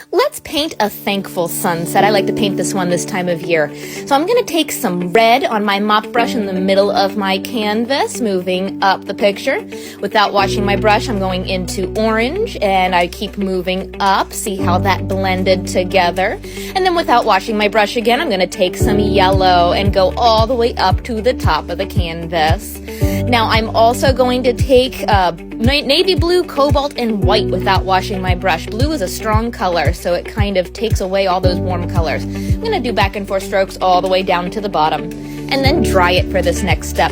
Let's paint a thankful sunset. I like to paint this one this time of year. So I'm going to take some red on my mop brush in the middle of my canvas, moving up the picture. Without washing my brush, I'm going into orange, and I keep moving up. See how that blended together. And then without washing my brush again, I'm going to take some yellow and go all the way up to the top of the canvas. Now I'm also going to take navy blue, cobalt, and white without washing my brush. Blue is a strong color, so it kind of takes away all those warm colors. I'm going to do back and forth strokes all the way down to the bottom, and then dry it for this next step.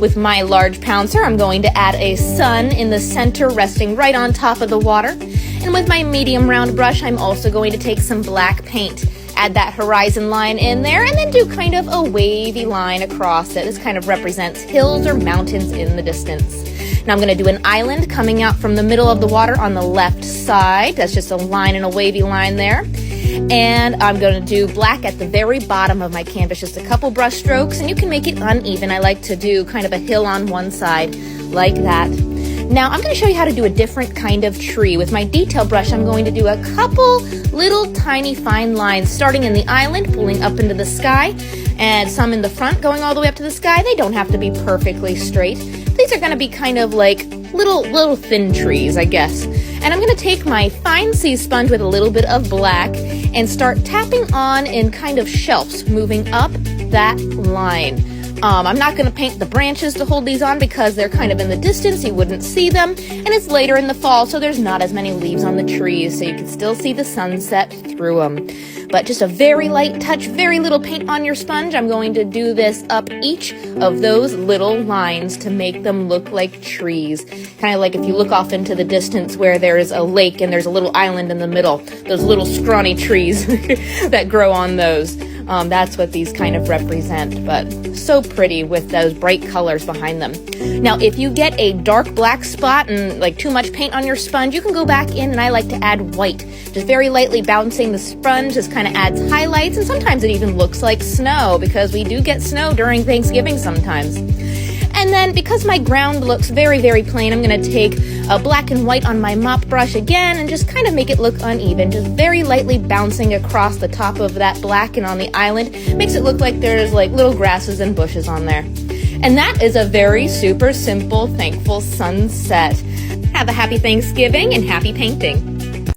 With my large pouncer, I'm going to add a sun in the center, resting right on top of the water. And with my medium round brush, I'm also going to take some black paint. Add that horizon line in there, and then do kind of a wavy line across it. This kind of represents hills or mountains in the distance. Now I'm going to do an island coming out from the middle of the water on the left side. That's just a line and a wavy line there. And I'm going to do black at the very bottom of my canvas, just a couple brush strokes, and you can make it uneven. I like to do kind of a hill on one side like that. Now I'm going to show you how to do a different kind of tree. With my detail brush, I'm going to do a couple little tiny fine lines, starting in the island, pulling up into the sky, and some in the front going all the way up to the sky. They don't have to be perfectly straight. These are going to be kind of like little thin trees, I guess. And I'm going to take my fine sea sponge with a little bit of black and start tapping on in kind of shelves, moving up that line. I'm not going to paint the branches to hold these on because they're kind of in the distance. You wouldn't see them. And it's later in the fall, so there's not as many leaves on the trees, so you can still see the sunset through them. But just a very light touch, very little paint on your sponge. I'm going to do this up each of those little lines to make them look like trees. Kind of like if you look off into the distance where there is a lake and there's a little island in the middle. Those little scrawny trees that grow on those. That's what these kind of represent, but so pretty with those bright colors behind them. Now, if you get a dark black spot and like too much paint on your sponge, you can go back in, and I like to add white. Just very lightly bouncing the sponge just kind of adds highlights, and sometimes it even looks like snow because we do get snow during Thanksgiving sometimes. And then because my ground looks very, very plain, I'm going to take a black and white on my mop brush again and just kind of make it look uneven, just very lightly bouncing across the top of that black and on the island. Makes it look like there's like little grasses and bushes on there. And that is a very super simple, thankful sunset. Have a happy Thanksgiving and happy painting.